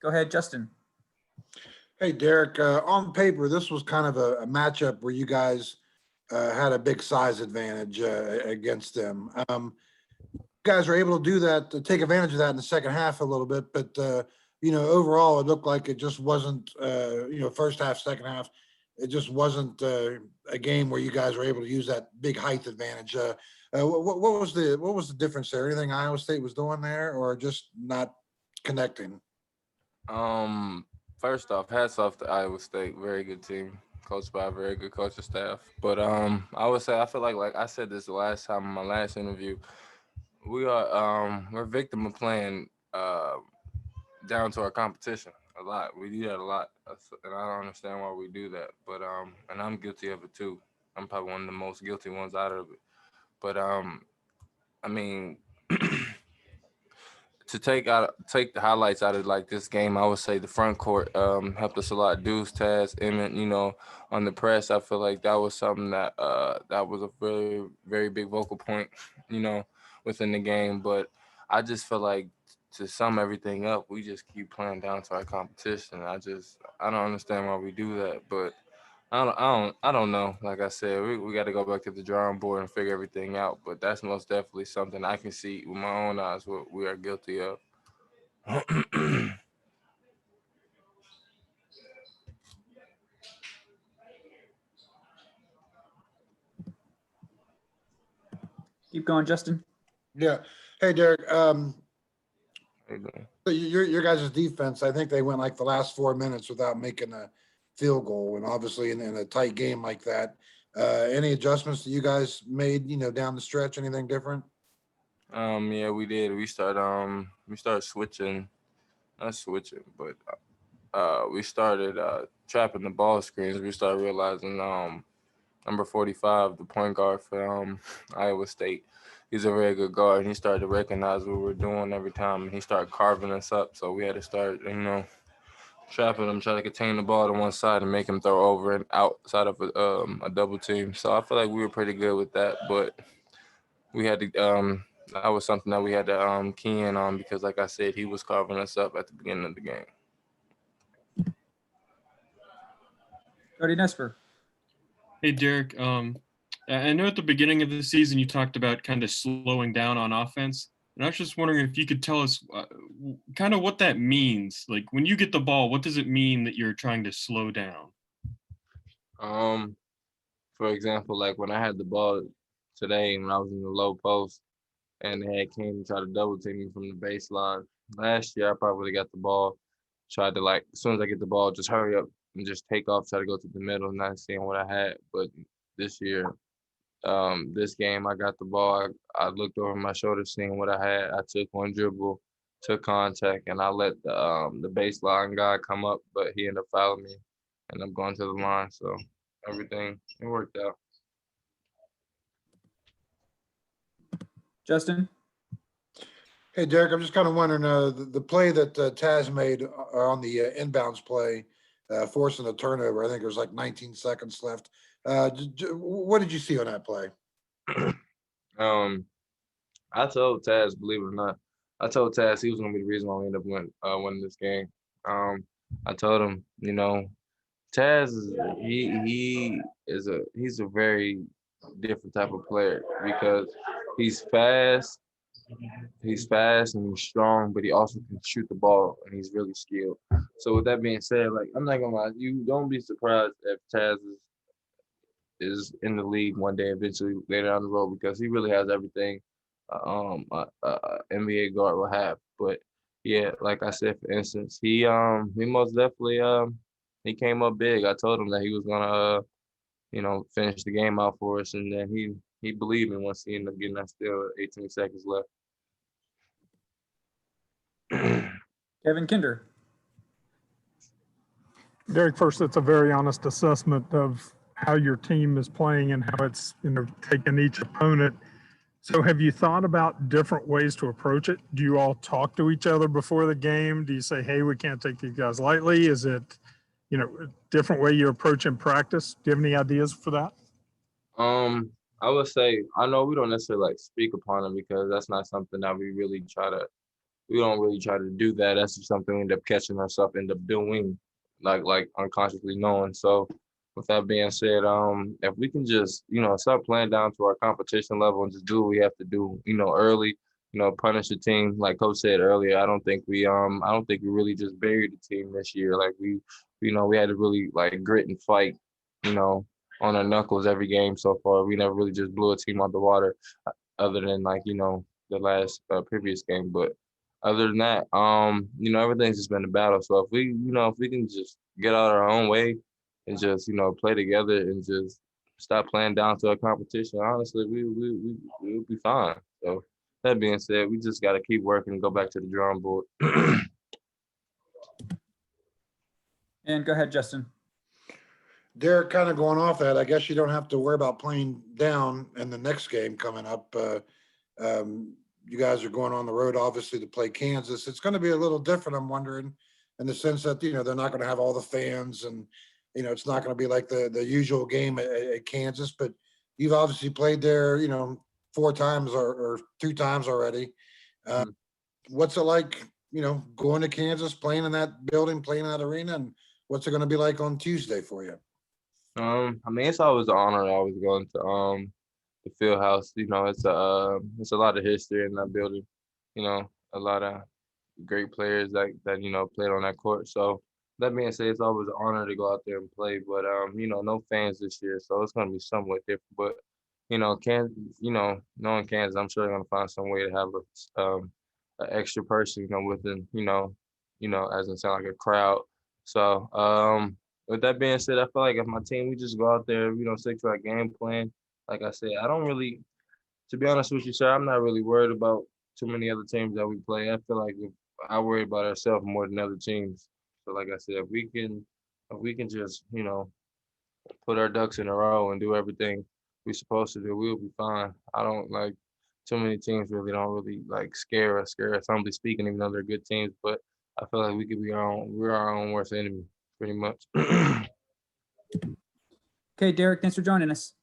Go ahead, Justin. Hey, Derek, on paper, this was kind of a matchup where you guys had a big size advantage against them. You guys were able to do that, to take advantage of that in the second half a little bit, but overall, it looked like it just wasn't, first half, second half, it just wasn't a game where you guys were able to use that big height advantage. What was the difference there? Anything Iowa State was doing there, or just not connecting? First off, hats off to Iowa State. Very good team, coached by a very good coaching staff. But I would say I feel like I said this the last time in my last interview, we're victim of playing down to our competition a lot. We do that a lot, and I don't understand why we do that. But and I'm guilty of it too. I'm probably one of the most guilty ones out of it. But I mean, to take the highlights out of like this game, I would say the front court helped us a lot. Deuce, Taz, Emmett, on the press, I feel like that was something that that was a very, very big vocal point, within the game. But I just feel like to sum everything up, we just keep playing down to our competition. I don't understand why we do that, but I don't know. Like I said, we got to go back to the drawing board and figure everything out. But that's most definitely something I can see with my own eyes what we are guilty of. Keep going, Justin. Yeah. Hey, Derek. How you doing? So your guys' defense, I think they went like the last 4 minutes without making a field goal, and obviously in a tight game like that. Any adjustments that you guys made, down the stretch? Anything different? Yeah, we did. We started switching, not switching, but we started trapping the ball screens. We started realizing number 45, the point guard for Iowa State. He's a very good guard. He started to recognize what we were doing every time, and he started carving us up. So we had to start, trapping him, trying to contain the ball to one side and make him throw over and outside of a double team. So I feel like we were pretty good with that, but we had to that was something that we had to key in on because, like I said, he was carving us up at the beginning of the game. Cody Nesper. Hey, Derek. I know at the beginning of the season you talked about kind of slowing down on offense. And I was just wondering if you could tell us kind of what that means. Like when you get the ball, what does it mean that you're trying to slow down? For example, like when I had the ball today when I was in the low post and they had came and tried to double team me from the baseline. Last year I probably got the ball, tried to like as soon as I get the ball, just hurry up and just take off, try to go to the middle, not seeing what I had. But this year, this game I got the ball, I looked over my shoulder seeing what I had. I took one dribble, took contact, and I let the baseline guy come up, but he ended up fouling me and I'm going to the line. So everything it worked out. Justin. Hey, Derek, I'm just kind of wondering, the play that Taz made on the inbounds play, forcing a turnover. I think there was like 19 seconds left. What did you see on that play? I told Taz, believe it or not, I told Taz he was gonna be the reason why we ended up winning this game. I told him, Taz he's a very different type of player because he's fast, and he's strong, but he also can shoot the ball and he's really skilled. So with that being said, like I'm not gonna lie, you don't be surprised if Taz is in the league one day eventually later down the road because he really has everything NBA guard will have. But yeah, like I said, for instance, he most definitely he came up big. I told him that he was gonna finish the game out for us, and then he believed me once he ended up getting that steal 18 seconds left. Kevin Kinder. Derek, first, it's a very honest assessment of how your team is playing and how it's taking each opponent. So have you thought about different ways to approach it? Do you all talk to each other before the game? Do you say, hey, we can't take these guys lightly? Is it, a different way you approach in practice? Do you have any ideas for that? I would say I know we don't necessarily like speak upon them because that's not something that we really try to we don't really try to do that. That's just something we end up catching ourselves, end up doing, like unconsciously knowing. So with that being said, if we can just, start playing down to our competition level and just do what we have to do, early, punish the team. Like Coach said earlier, I don't think we really just buried the team this year. Like we had to really like grit and fight, on our knuckles every game so far. We never really just blew a team out the water, other than like, the last previous game. But other than that, everything's just been a battle. So if we can just get out our own way and just, play together and just stop playing down to our competition, honestly, we'll be fine. So that being said, we just got to keep working and go back to the drawing board. And go ahead, Justin. Derek, kind of going off that, I guess you don't have to worry about playing down in the next game coming up. You guys are going on the road, obviously, to play Kansas. It's going to be a little different, I'm wondering, in the sense that, they're not going to have all the fans and, it's not going to be like the usual game at Kansas, but you've obviously played there, 4 times or 2 times already. What's it like, going to Kansas, playing in that building, playing in that arena, and what's it going to be like on Tuesday for you? I mean, it's always an honor always going to the field house. It's a lot of history in that building. A lot of great players that played on that court. So that being said, it's always an honor to go out there and play. But no fans this year, so it's gonna be somewhat different. But Kansas, knowing Kansas, I'm sure they're gonna find some way to have an extra person, within, as in sound like a crowd. So with that being said, I feel like if my team, we just go out there, stick to our game plan. Like I said, I don't really, to be honest with you, sir, I'm not really worried about too many other teams that we play. I feel like I worry about ourselves more than other teams. So like I said, if we can just, put our ducks in a row and do everything we're supposed to do, we'll be fine. I don't like too many teams don't really like scare us, humbly speaking, even though they're good teams. But I feel like we're our own worst enemy, pretty much. Okay, Derek, thanks for joining us.